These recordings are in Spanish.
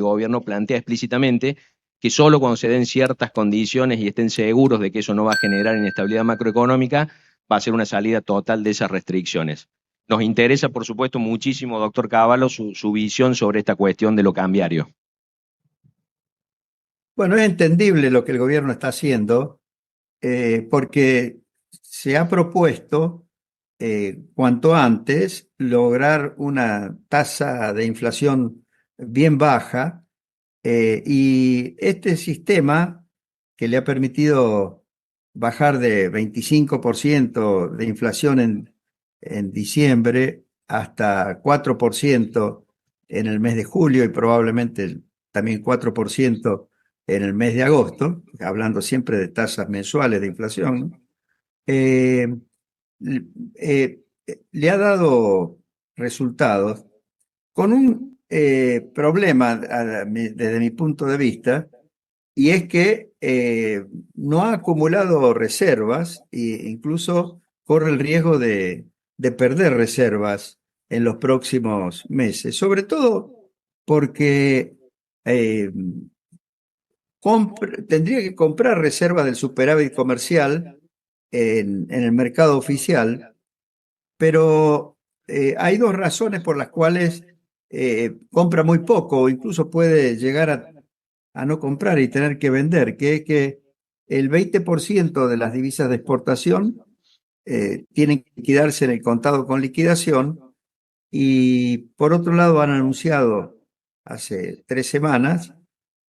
el gobierno plantea explícitamente que solo cuando se den ciertas condiciones y estén seguros de que eso no va a generar inestabilidad macroeconómica, va a ser una salida total de esas restricciones. Nos interesa, por supuesto, muchísimo, doctor Cavallo, su visión sobre esta cuestión de lo cambiario. Bueno, es entendible lo que el gobierno está haciendo, porque se ha propuesto cuanto antes lograr una tasa de inflación bien baja, y este sistema que le ha permitido bajar de 25% de inflación en diciembre hasta 4% en el mes de julio y probablemente también 4% en el mes de agosto, hablando siempre de tasas mensuales de inflación, eh, eh, le ha dado resultados con un problema desde mi punto de vista, y es que no ha acumulado reservas e incluso corre el riesgo de perder reservas en los próximos meses, sobre todo porque eh, tendría que comprar reservas del superávit comercial en el mercado oficial, pero hay dos razones por las cuales compra muy poco o incluso puede llegar a no comprar y tener que vender, que es que el 20% de las divisas de exportación tienen que liquidarse en el contado con liquidación, y por otro lado han anunciado hace 3 semanas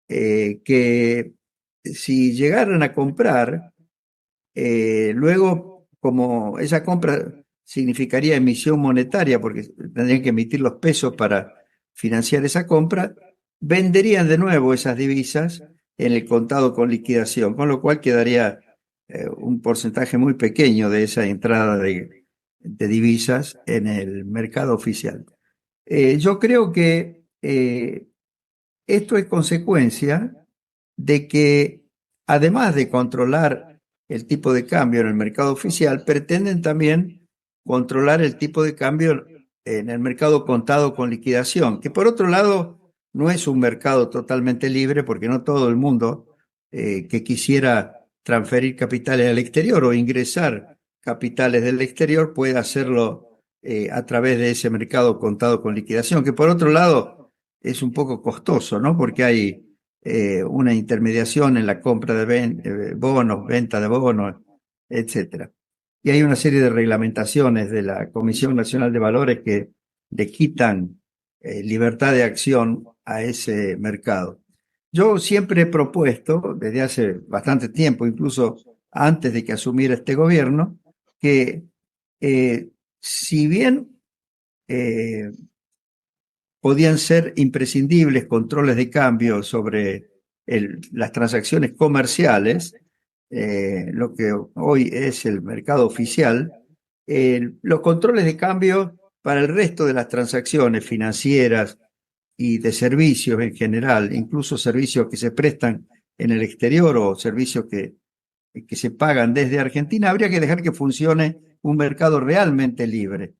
que si llegaran a comprar, luego como esa compra significaría emisión monetaria, porque tendrían que emitir los pesos para financiar esa compra, venderían de nuevo esas divisas en el contado con liquidación, con lo cual quedaría un porcentaje muy pequeño de esa entrada de divisas en el mercado oficial. Yo creo que esto es consecuencia de que, además de controlar el tipo de cambio en el mercado oficial, pretenden también controlar el tipo de cambio en el mercado contado con liquidación, que por otro lado no es un mercado totalmente libre, porque no todo el mundo que quisiera transferir capitales al exterior o ingresar capitales del exterior puede hacerlo a través de ese mercado contado con liquidación, que por otro lado es un poco costoso, ¿no? Porque hay una intermediación en la compra de bonos, venta de bonos, etcétera. Y hay una serie de reglamentaciones de la Comisión Nacional de Valores que le quitan libertad de acción a ese mercado. Yo siempre he propuesto, desde hace bastante tiempo, incluso antes de que asumiera este gobierno, que si bien podían ser imprescindibles controles de cambio sobre las transacciones comerciales, lo que hoy es el mercado oficial, los controles de cambio para el resto de las transacciones financieras y de servicios en general, incluso servicios que se prestan en el exterior o servicios que se pagan desde Argentina, habría que dejar que funcione un mercado realmente libre,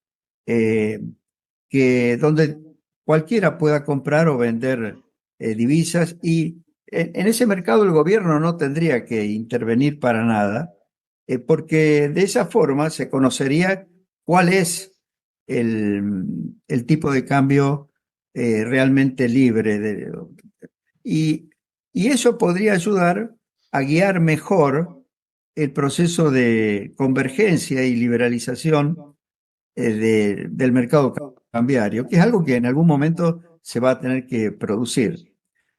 donde cualquiera pueda comprar o vender divisas, y en ese mercado el gobierno no tendría que intervenir para nada, porque de esa forma se conocería cuál es el tipo de cambio realmente libre. Y, y eso podría ayudar a guiar mejor el proceso de convergencia y liberalización del mercado cambiario, que es algo que en algún momento se va a tener que producir.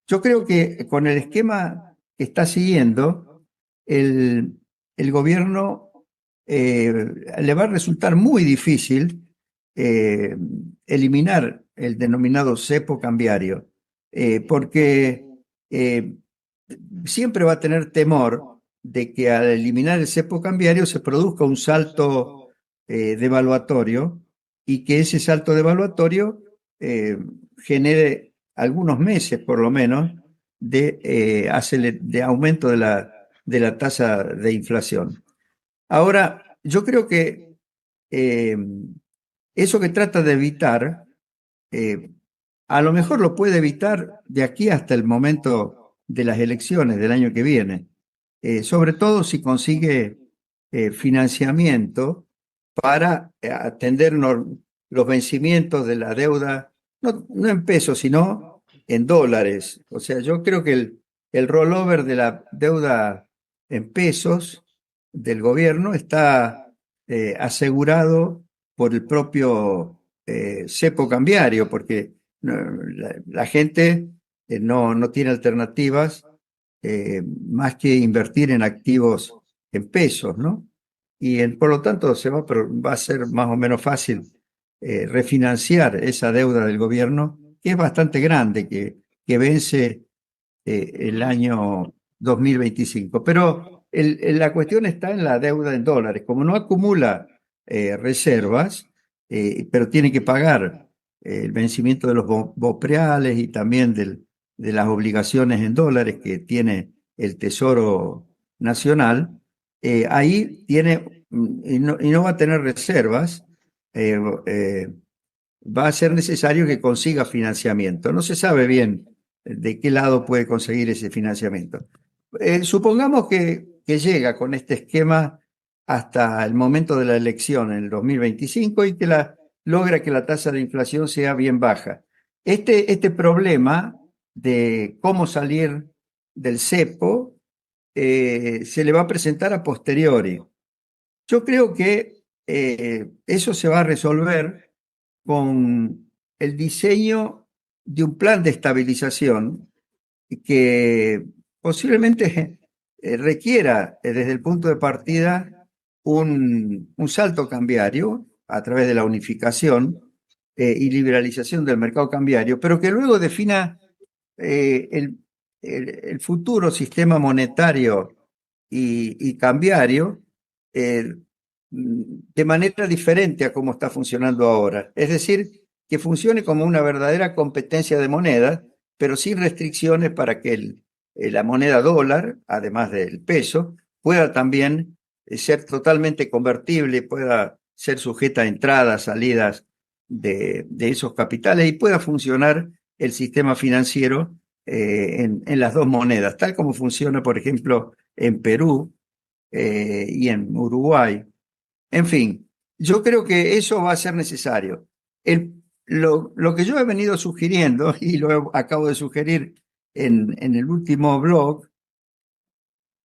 Yo creo que con el esquema que está siguiendo, el gobierno le va a resultar muy difícil eliminar el denominado cepo cambiario, porque eh, siempre va a tener temor de que al eliminar el cepo cambiario se produzca un salto devaluatorio, y que ese salto devaluatorio genere algunos meses por lo menos de aumento de la tasa de inflación. Ahora, yo creo que eh, eso que trata de evitar, eh, a lo mejor lo puede evitar de aquí hasta el momento de las elecciones del año que viene, sobre todo si consigue financiamiento para atender los vencimientos de la deuda, no en pesos, sino en dólares. O sea, yo creo que el rollover de la deuda en pesos del gobierno está asegurado por el propio cepo cambiario, porque la gente no tiene alternativas más que invertir en activos en pesos, ¿no? Por lo tanto va a ser más o menos fácil refinanciar esa deuda del gobierno, que es bastante grande, que vence el año 2025. Pero la cuestión está en la deuda en dólares. Como no acumula reservas, pero tiene que pagar el vencimiento de los BOPREALES y también de las obligaciones en dólares que tiene el Tesoro Nacional, ahí tiene, y no va a tener reservas, eh, eh, va a ser necesario que consiga financiamiento. No se sabe bien de qué lado puede conseguir ese financiamiento. Supongamos que llega con este esquema hasta el momento de la elección en el 2025 y que logra que la tasa de inflación sea bien baja. Este problema de cómo salir del cepo se le va a presentar a posteriori. Yo creo que eso se va a resolver con el diseño de un plan de estabilización que posiblemente requiera desde el punto de partida un salto cambiario a través de la unificación y liberalización del mercado cambiario, pero que luego defina el futuro sistema monetario y cambiario de manera diferente a cómo está funcionando ahora. Es decir, que funcione como una verdadera competencia de monedas, pero sin restricciones para que la moneda dólar, además del peso, pueda también ser totalmente convertible, pueda ser sujeta a entradas, salidas de esos capitales y pueda funcionar el sistema financiero en las dos monedas, tal como funciona, por ejemplo, en Perú y en Uruguay. En fin, yo creo que eso va a ser necesario. Lo que yo he venido sugiriendo, y acabo de sugerir en el último blog,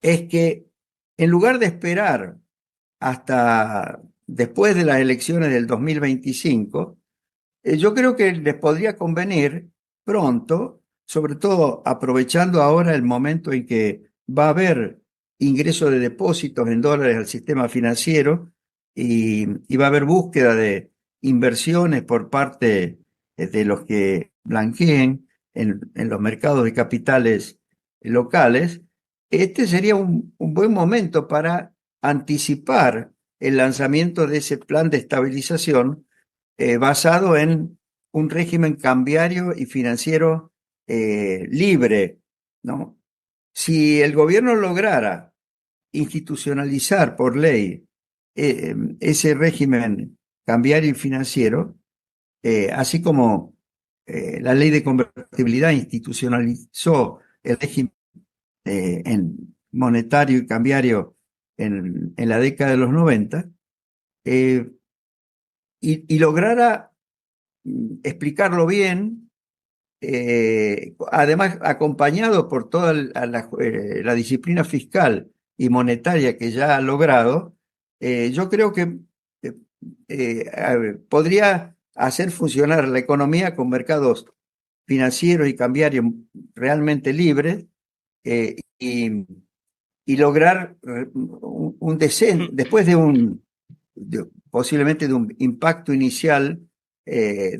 es que en lugar de esperar hasta después de las elecciones del 2025, yo creo que les podría convenir pronto, sobre todo aprovechando ahora el momento en que va a haber ingreso de depósitos en dólares al sistema financiero y va a haber búsqueda de inversiones por parte de los que blanqueen en los mercados de capitales locales. Este sería un buen momento para anticipar el lanzamiento de ese plan de estabilización basado en un régimen cambiario y financiero libre, ¿no? Si el gobierno lograra institucionalizar por ley ese régimen cambiario y financiero, así como la ley de convertibilidad institucionalizó el régimen monetario y cambiario en la década de los 90, y lograra explicarlo bien, además acompañado por toda la disciplina fiscal y monetaria que ya ha logrado, yo creo que podría hacer funcionar la economía con mercados financieros y cambiarios realmente libres y lograr un descenso, después posiblemente de un impacto inicial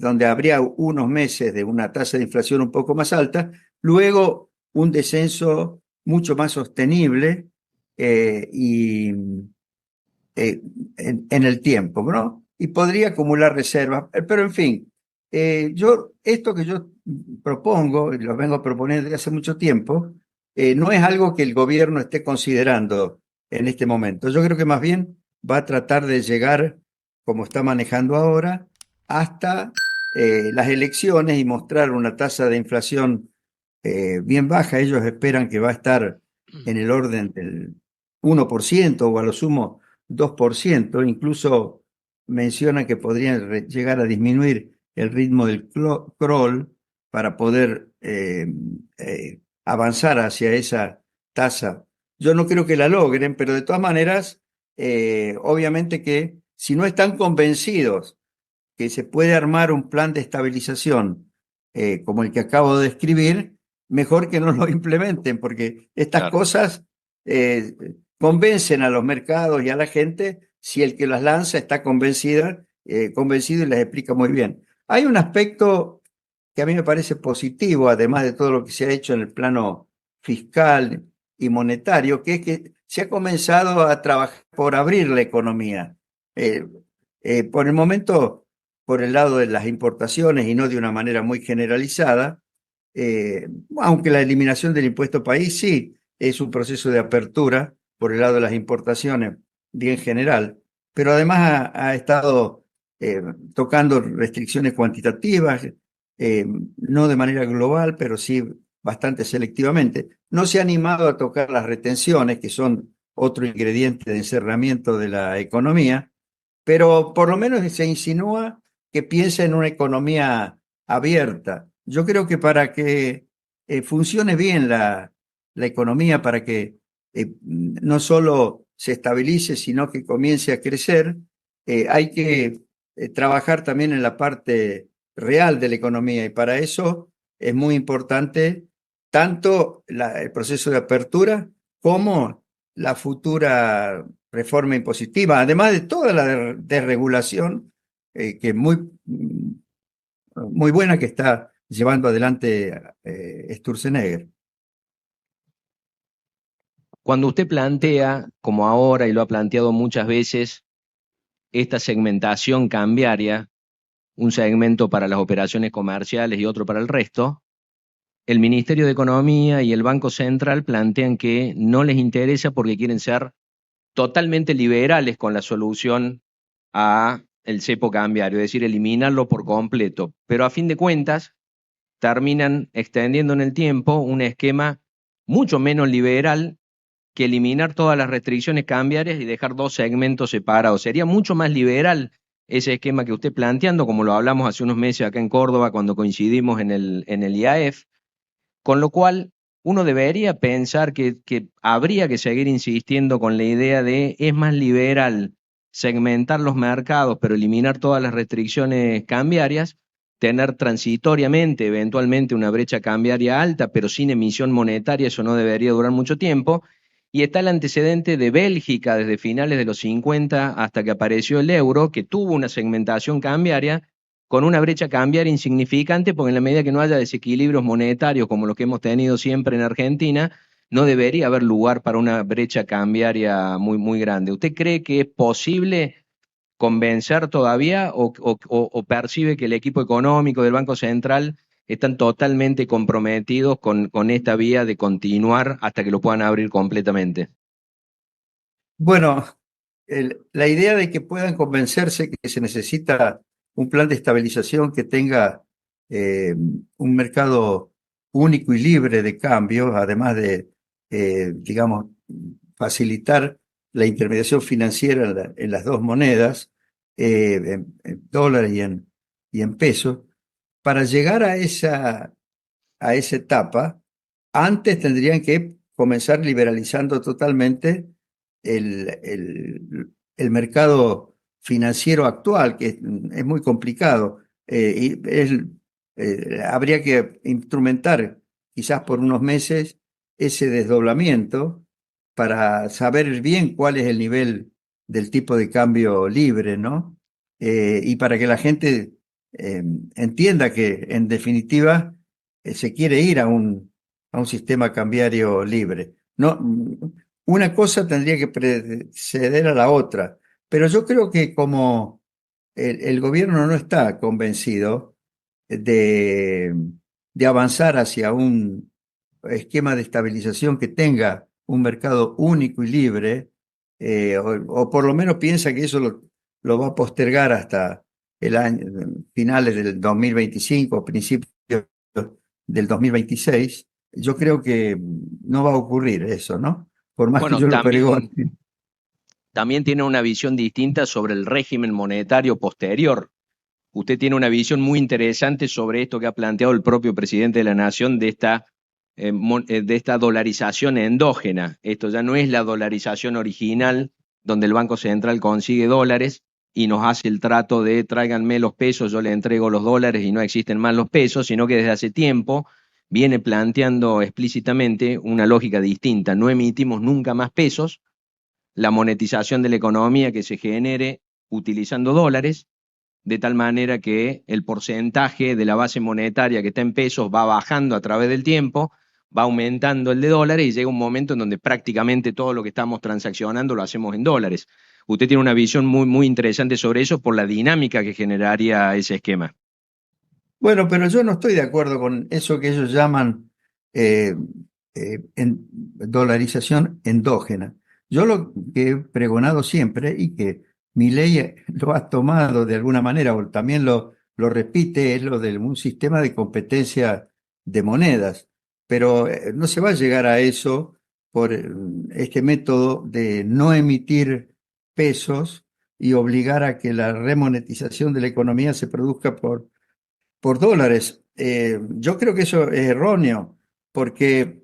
donde habría unos meses de una tasa de inflación un poco más alta, luego un descenso mucho más sostenible en el tiempo, ¿no? Y podría acumular reservas, pero en fin, esto que yo propongo, y lo vengo proponiendo desde hace mucho tiempo, no es algo que el gobierno esté considerando en este momento. Yo creo que más bien va a tratar de llegar, como está manejando ahora, hasta las elecciones y mostrar una tasa de inflación bien baja. Ellos esperan que va a estar en el orden del 1% o a lo sumo 2%. Incluso mencionan que podrían llegar a disminuir el ritmo del crawl para poder avanzar hacia esa tasa. Yo no creo que la logren, pero de todas maneras, obviamente que si no están convencidos que se puede armar un plan de estabilización como el que acabo de describir, mejor que no lo implementen, porque estas Claro. cosas eh, convencen a los mercados y a la gente si el que las lanza está convencido y les explica muy bien. Hay un aspecto que a mí me parece positivo, además de todo lo que se ha hecho en el plano fiscal y monetario, que es que se ha comenzado a trabajar por abrir la economía. Eh, por el momento, por el lado de las importaciones y no de una manera muy generalizada, aunque la eliminación del impuesto país sí es un proceso de apertura por el lado de las importaciones bien general, pero además ha estado tocando restricciones cuantitativas, no de manera global, pero sí bastante selectivamente. No se ha animado a tocar las retenciones, que son otro ingrediente de encerramiento de la economía, pero por lo menos se insinúa que piensa en una economía abierta. Yo creo que para que funcione bien la economía, para que no solo se estabilice, sino que comience a crecer, hay que trabajar también en la parte real de la economía y para eso es muy importante tanto el proceso de apertura como la futura reforma impositiva, además de toda la desregulación que muy buena que está llevando adelante Sturzenegger. Cuando usted plantea, como ahora y lo ha planteado muchas veces, esta segmentación cambiaria, un segmento para las operaciones comerciales y otro para el resto, el Ministerio de Economía y el Banco Central plantean que no les interesa porque quieren ser totalmente liberales con la solución a el cepo cambiario, es decir, eliminarlo por completo. Pero a fin de cuentas, terminan extendiendo en el tiempo un esquema mucho menos liberal que eliminar todas las restricciones cambiarias y dejar dos segmentos separados. Sería mucho más liberal ese esquema que usted planteando, como lo hablamos hace unos meses acá en Córdoba cuando coincidimos en el IAF, con lo cual uno debería pensar que habría que seguir insistiendo con la idea de es más liberal segmentar los mercados, pero eliminar todas las restricciones cambiarias, tener transitoriamente, eventualmente, una brecha cambiaria alta, pero sin emisión monetaria, eso no debería durar mucho tiempo. Y está el antecedente de Bélgica desde finales de los 50 hasta que apareció el euro, que tuvo una segmentación cambiaria con una brecha cambiaria insignificante, porque en la medida que no haya desequilibrios monetarios como los que hemos tenido siempre en Argentina, no debería haber lugar para una brecha cambiaria muy, muy grande. ¿Usted cree que es posible convencer todavía o percibe que el equipo económico del Banco Central están totalmente comprometidos con esta vía de continuar hasta que lo puedan abrir completamente? Bueno, la idea de que puedan convencerse que se necesita un plan de estabilización que tenga un mercado único y libre de cambios, además de, digamos, facilitar la intermediación financiera en las dos monedas, en dólares y en pesos, para llegar a esa etapa, antes tendrían que comenzar liberalizando totalmente el mercado financiero actual, que es muy complicado. Habría que instrumentar quizás por unos meses ese desdoblamiento para saber bien cuál es el nivel del tipo de cambio libre, ¿no? Y para que la gente entienda que en definitiva se quiere ir a un sistema cambiario libre. No, una cosa tendría que preceder a la otra, pero yo creo que como el gobierno no está convencido de, de avanzar hacia un esquema de estabilización que tenga un mercado único y libre, o por lo menos piensa que eso lo va a postergar el año, finales del 2025, principios del 2026, yo creo que no va a ocurrir eso, ¿no? Por más que Bueno, yo lo pregone. también tiene una visión distinta sobre el régimen monetario posterior. Usted tiene una visión muy interesante sobre esto que ha planteado el propio presidente de la Nación de esta dolarización endógena. Esto ya no es la dolarización original, donde el Banco Central consigue dólares y nos hace el trato de tráiganme los pesos, yo le entrego los dólares y no existen más los pesos, sino que desde hace tiempo viene planteando explícitamente una lógica distinta. No emitimos nunca más pesos, la monetización de la economía que se genere utilizando dólares, de tal manera que el porcentaje de la base monetaria que está en pesos va bajando a través del tiempo, va aumentando el de dólares y llega un momento en donde prácticamente todo lo que estamos transaccionando lo hacemos en dólares. Usted tiene una visión muy, muy interesante sobre eso por la dinámica que generaría ese esquema. Bueno, pero yo no estoy de acuerdo con eso que ellos llaman eh, dolarización endógena. Yo lo que he pregonado siempre y que mi ley lo ha tomado de alguna manera, o también lo repite, es lo de un sistema de competencia de monedas. Pero no se va a llegar a eso por este método de no emitir pesos y obligar a que la remonetización de la economía se produzca por dólares. Yo creo que eso es erróneo, porque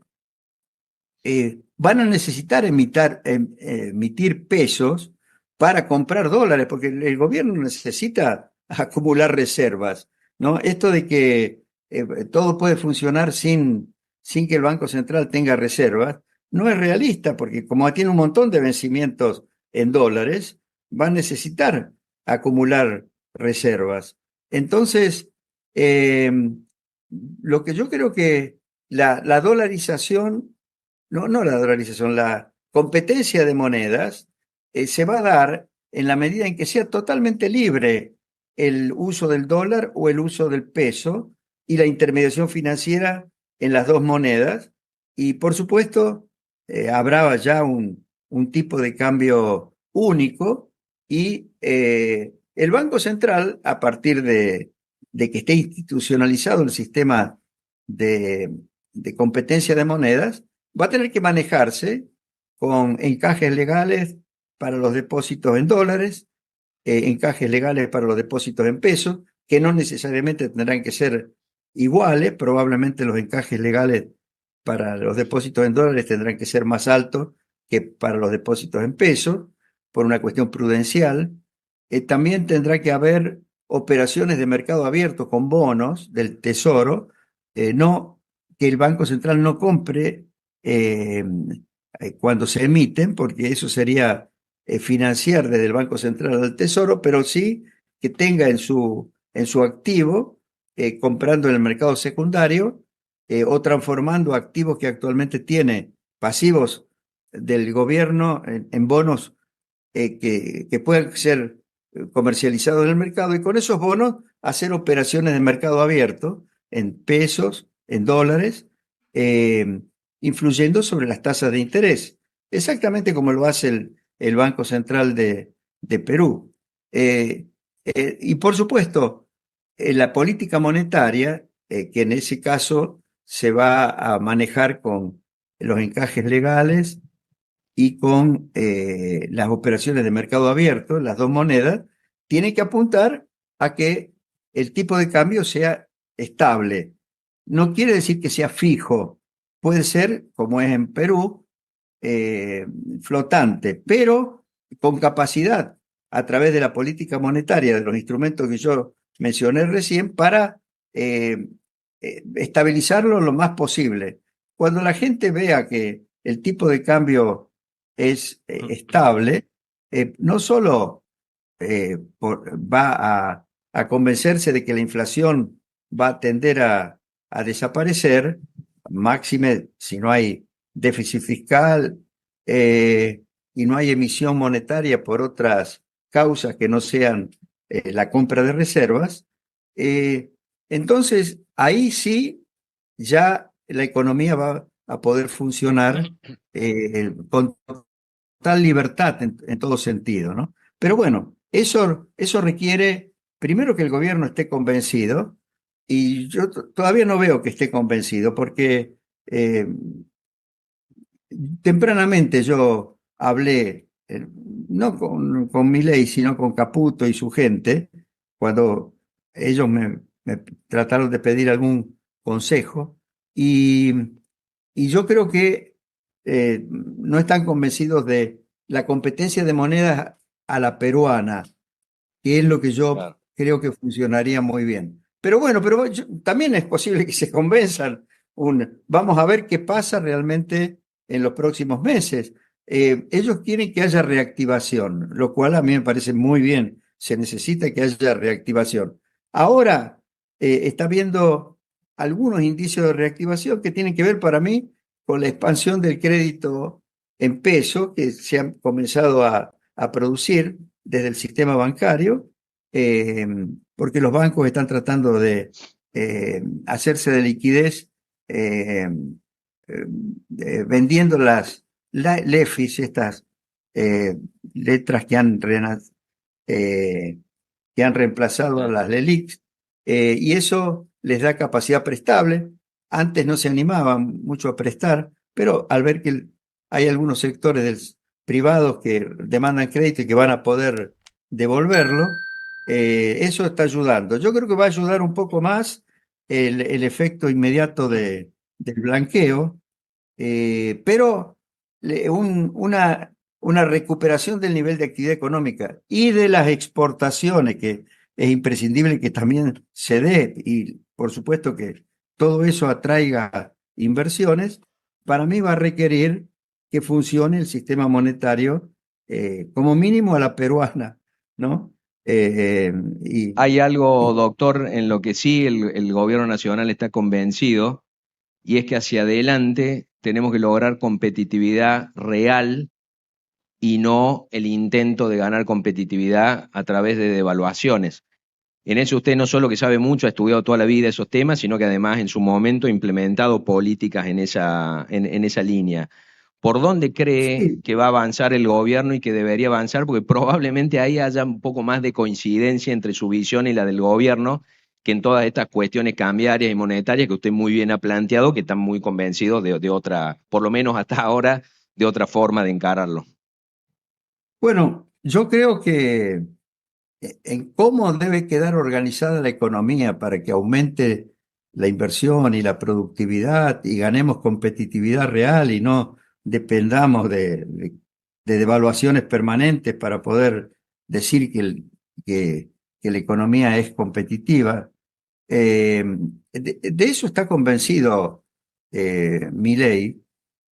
van a necesitar emitir pesos para comprar dólares, porque el gobierno necesita acumular reservas, ¿no? Esto de que todo puede funcionar sin que el Banco Central tenga reservas, no es realista, porque como tiene un montón de vencimientos en dólares, va a necesitar acumular reservas. Entonces, eh, lo que yo creo que la dolarización, no la dolarización, la competencia de monedas se va a dar en la medida en que sea totalmente libre el uso del dólar o el uso del peso y la intermediación financiera en las dos monedas. Y por supuesto, habrá ya un tipo de cambio único y el Banco Central, a partir de que esté institucionalizado el sistema de, de competencia de monedas, va a tener que manejarse con encajes legales para los depósitos en dólares, encajes legales para los depósitos en pesos, que no necesariamente tendrán que ser iguales, probablemente los encajes legales para los depósitos en dólares tendrán que ser más altos que para los depósitos en pesos, por una cuestión prudencial. También tendrá que haber operaciones de mercado abierto con bonos del Tesoro, no que el Banco Central no compre eh, cuando se emiten, porque eso sería financiar desde el Banco Central al Tesoro, pero sí que tenga en su activo, comprando en el mercado secundario o transformando activos que actualmente tiene pasivos del gobierno en bonos que puedan ser comercializados en el mercado y con esos bonos hacer operaciones de mercado abierto en pesos, en dólares, eh, influyendo sobre las tasas de interés, exactamente como lo hace el Banco Central de Perú. Y por supuesto, la política monetaria, que en ese caso se va a manejar con los encajes legales y con las operaciones de mercado abierto, las dos monedas, tiene que apuntar a que el tipo de cambio sea estable. No quiere decir que sea fijo, puede ser, como es en Perú, eh, flotante, pero con capacidad a través de la política monetaria, de los instrumentos que yo mencioné recién, para estabilizarlo lo más posible. Cuando la gente vea que el tipo de cambio es estable, no solo va a convencerse de que la inflación va a tender a desaparecer, máxime si no hay déficit fiscal y no hay emisión monetaria por otras causas que no sean la compra de reservas, eh, entonces ahí sí ya la economía va a poder funcionar con total libertad en todo sentido, ¿no? Pero bueno, eso requiere primero que el gobierno esté convencido, y yo todavía no veo que esté convencido, porque tempranamente yo hablé, no con Milei, sino con Caputo y su gente, cuando ellos me trataron de pedir algún consejo, y, y yo creo que no están convencidos de la competencia de monedas a la peruana, que es lo que yo Claro. creo que funcionaría muy bien. Pero bueno, también es posible que se convenzan. Vamos a ver qué pasa realmente en los próximos meses. Ellos quieren que haya reactivación, lo cual a mí me parece muy bien. Se necesita que haya reactivación. Ahora está viendo algunos indicios de reactivación que tienen que ver para mí con la expansión del crédito en peso que se han comenzado a producir desde el sistema bancario, eh, porque los bancos están tratando de hacerse de liquidez eh, vendiendo las LEFIs, estas letras eh, que han reemplazado a Ujú. las LELIQs, y eso les da capacidad prestable. Antes no se animaban mucho a prestar, pero al ver que hay algunos sectores privados que demandan crédito y que van a poder devolverlo, eso está ayudando. Yo creo que va a ayudar un poco más el efecto inmediato del blanqueo, pero una recuperación del nivel de actividad económica y de las exportaciones, que es imprescindible que también se dé, y por supuesto que todo eso atraiga inversiones, para mí va a requerir que funcione el sistema monetario como mínimo a la peruana, ¿no? Y Hay algo, doctor, en lo que sí el gobierno nacional está convencido, y es que hacia adelante tenemos que lograr competitividad real y no el intento de ganar competitividad a través de devaluaciones. En eso usted no solo que sabe mucho, ha estudiado toda la vida esos temas, sino que además en su momento ha implementado políticas en esa línea. ¿Por dónde cree sí, que va a avanzar el gobierno y que debería avanzar? Porque probablemente ahí haya un poco más de coincidencia entre su visión y la del gobierno que en todas estas cuestiones cambiarias y monetarias que usted muy bien ha planteado, que están muy convencidos de otra, por lo menos hasta ahora, de otra forma de encararlo. bueno, yo creo que en cómo debe quedar organizada la economía para que aumente la inversión y la productividad y ganemos competitividad real y no dependamos de devaluaciones permanentes para poder decir que, que la economía es competitiva. Eh, de eso está convencido Milei,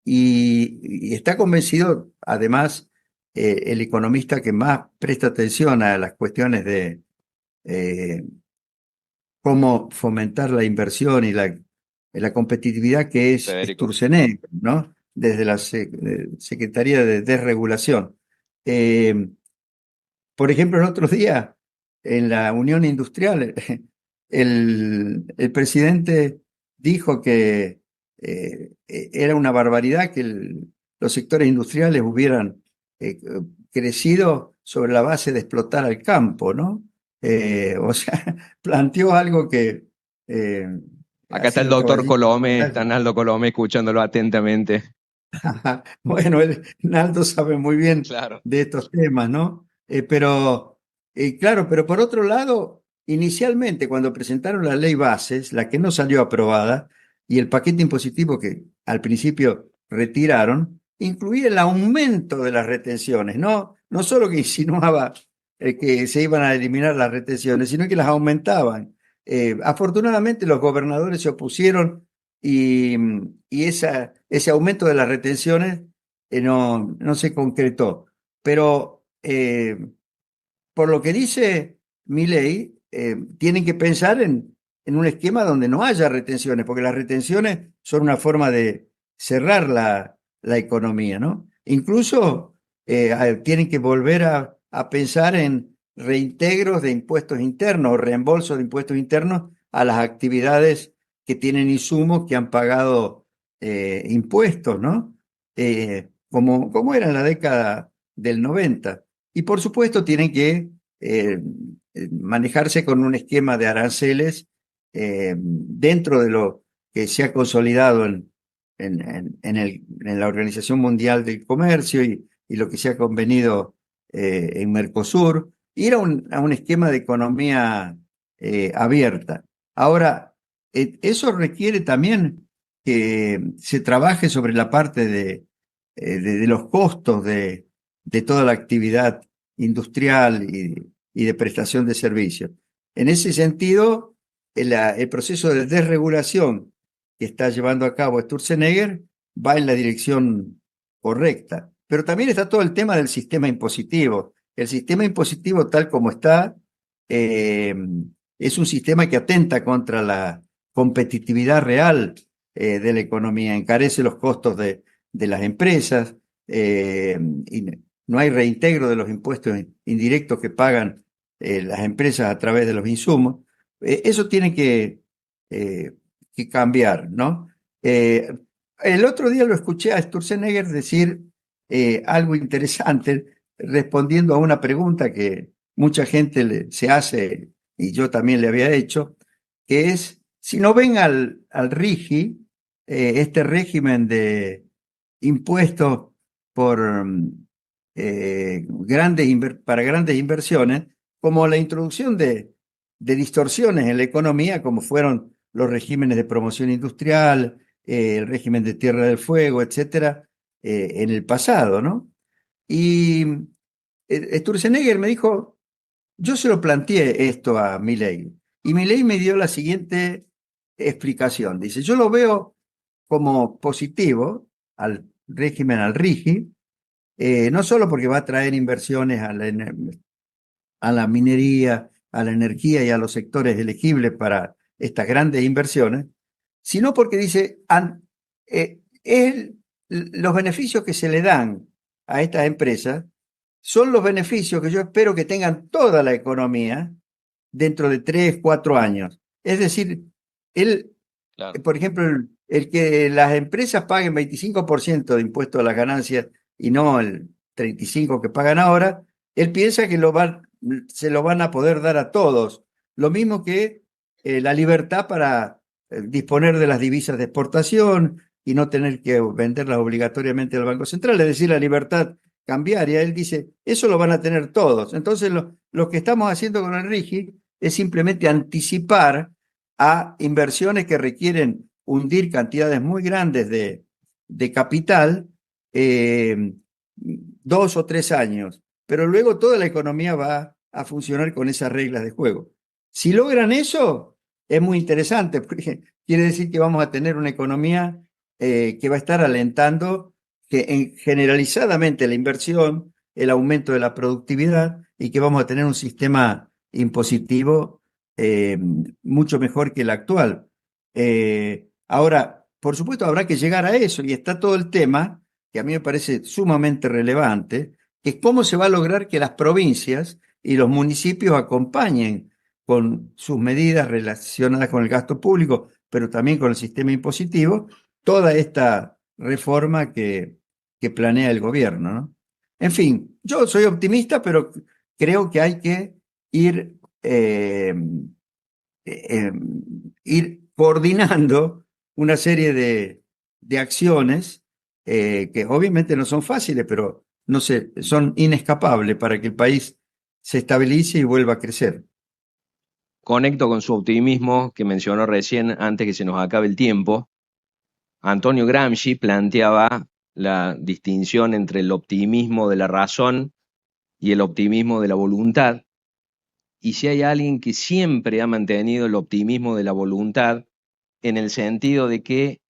y está convencido además el economista que más presta atención a las cuestiones de eh, cómo fomentar la inversión y la competitividad, que es Federico. Sturzenegger, ¿no? Desde la Secretaría de Desregulación. Eh, por ejemplo, el otro día, en la Unión Industrial, el presidente dijo que era una barbaridad que los sectores industriales hubieran eh, crecido sobre la base de explotar al campo, ¿no? O sea, planteó algo que eh, Acá está así el no te voy a doctor decir. Colome, está Naldo Colome escuchándolo atentamente. Bueno, Naldo sabe muy bien Claro. de estos temas, ¿no? Pero, claro, pero por otro lado, inicialmente cuando presentaron la ley bases, la que no salió aprobada, y el paquete impositivo que al principio retiraron, incluía el aumento de las retenciones, ¿no? No solo que insinuaba que se iban a eliminar las retenciones, sino que las aumentaban. Afortunadamente los gobernadores se opusieron, y, ese aumento de las retenciones no se concretó. Pero por lo que dice Milei, tienen que pensar en un esquema donde no haya retenciones, porque las retenciones son una forma de cerrar la economía, ¿no? Incluso tienen que volver a pensar en reintegros de impuestos internos o reembolsos de impuestos internos a las actividades que tienen insumos que han pagado impuestos, ¿no? Como era en la década del 90. Y por supuesto tienen que manejarse con un esquema de aranceles dentro de lo que se ha consolidado en la Organización Mundial del Comercio y lo que se ha convenido en Mercosur, ir a un esquema de economía abierta. Ahora, eso requiere también que se trabaje sobre la parte de los costos de toda la actividad industrial y de prestación de servicios. En ese sentido, el proceso de desregulación que está llevando a cabo Sturzenegger va en la dirección correcta. Pero también está todo el tema del sistema impositivo. El sistema impositivo tal como está es un sistema que atenta contra la competitividad real de la economía, encarece los costos de las empresas y no hay reintegro de los impuestos indirectos que pagan las empresas a través de los insumos. Eso tiene que cambiar, ¿no? El otro día lo escuché a Sturzenegger decir algo interesante respondiendo a una pregunta que mucha gente se hace y yo también le había hecho, que es, si no ven al RIGI, este régimen de impuestos por para grandes inversiones, como la introducción de distorsiones en la economía, como fueron los regímenes de promoción industrial, el régimen de Tierra del Fuego, etcétera, en el pasado, ¿no? Y Sturzenegger me dijo, yo se lo planteé esto a Milei, y Milei me dio la siguiente explicación. Dice, yo lo veo como positivo al régimen, al RIGI, no solo porque va a traer inversiones a la minería, a la energía y a los sectores elegibles para estas grandes inversiones, sino porque dice, los beneficios que se le dan a estas empresas son los beneficios que yo espero que tengan toda la economía dentro de 3, 4 años. Es decir, él, Claro. por ejemplo, el que las empresas paguen 25% de impuesto a las ganancias y no el 35% que pagan ahora, él piensa que se lo van a poder dar a todos. Lo mismo que la libertad para disponer de las divisas de exportación y no tener que venderlas obligatoriamente al Banco Central, es decir, la libertad cambiaria. Él dice, eso lo van a tener todos. Entonces, lo que estamos haciendo con el RIGI es simplemente anticipar a inversiones que requieren hundir cantidades muy grandes de capital 2 o 3 años, pero luego toda la economía va a funcionar con esas reglas de juego. Si logran eso, es muy interesante, porque quiere decir que vamos a tener una economía que va a estar alentando generalizadamente la inversión, el aumento de la productividad y que vamos a tener un sistema impositivo mucho mejor que el actual. Ahora, por supuesto, habrá que llegar a eso y está todo el tema que a mí me parece sumamente relevante, que es cómo se va a lograr que las provincias y los municipios acompañen con sus medidas relacionadas con el gasto público, pero también con el sistema impositivo, toda esta reforma que planea el gobierno, ¿no? En fin, yo soy optimista, pero creo que hay que eh, eh, ir coordinando una serie de acciones que obviamente no son fáciles, pero no sé, son inescapables para que el país se estabilice y vuelva a crecer. Conecto con su optimismo que mencionó recién antes que se nos acabe el tiempo. Antonio Gramsci planteaba la distinción entre el optimismo de la razón y el optimismo de la voluntad. Y si hay alguien que siempre ha mantenido el optimismo de la voluntad, en el sentido de que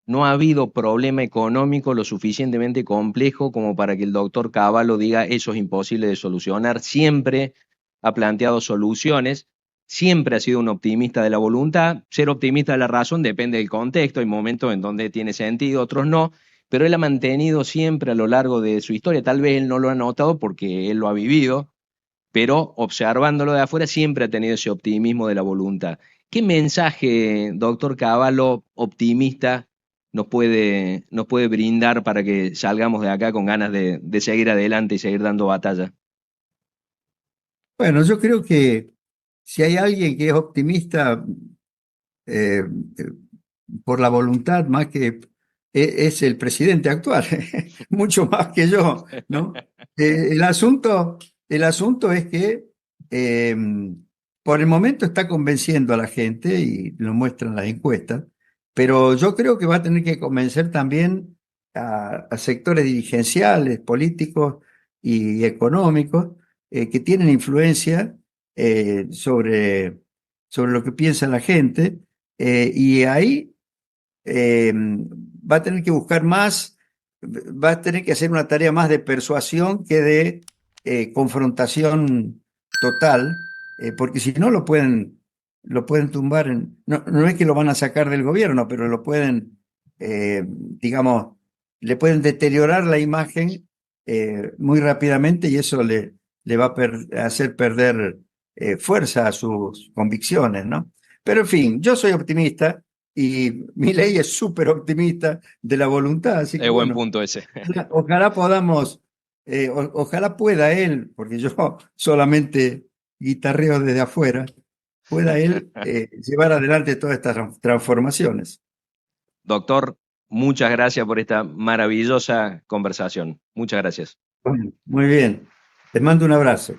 no ha habido problema económico lo suficientemente complejo como para que el doctor Cavallo diga eso es imposible de solucionar, siempre ha planteado soluciones, siempre ha sido un optimista de la voluntad. Ser optimista de la razón depende del contexto, hay momentos en donde tiene sentido, otros no, pero él ha mantenido siempre a lo largo de su historia, tal vez él no lo ha notado porque él lo ha vivido, pero observándolo de afuera siempre ha tenido ese optimismo de la voluntad. ¿Qué mensaje, doctor Cavallo, optimista, nos puede brindar para que salgamos de acá con ganas de seguir adelante y seguir dando batalla? Bueno, yo creo que si hay alguien que es optimista eh, por la voluntad, más que es el presidente actual, mucho más que yo, ¿no? El asunto es que eh, por el momento está convenciendo a la gente y lo muestran las encuestas, pero yo creo que va a tener que convencer también a sectores dirigenciales, políticos y económicos que tienen influencia sobre lo que piensa la gente, y ahí va a tener que buscar más, va a tener que hacer una tarea más de persuasión que de confrontación total, porque si no lo pueden tumbar, no, no es que lo van a sacar del gobierno, pero lo pueden, digamos, le pueden deteriorar la imagen muy rápidamente y eso le va a hacer perder fuerza a sus convicciones, ¿no? Pero en fin, yo soy optimista y Milei es súper optimista de la voluntad, así que Es buen bueno, punto ese. ojalá podamos, ojalá pueda él, porque yo solamente guitarreo desde afuera, pueda él llevar adelante todas estas transformaciones. Doctor, muchas gracias por esta maravillosa conversación. Muchas gracias. Bueno, muy bien, les mando un abrazo.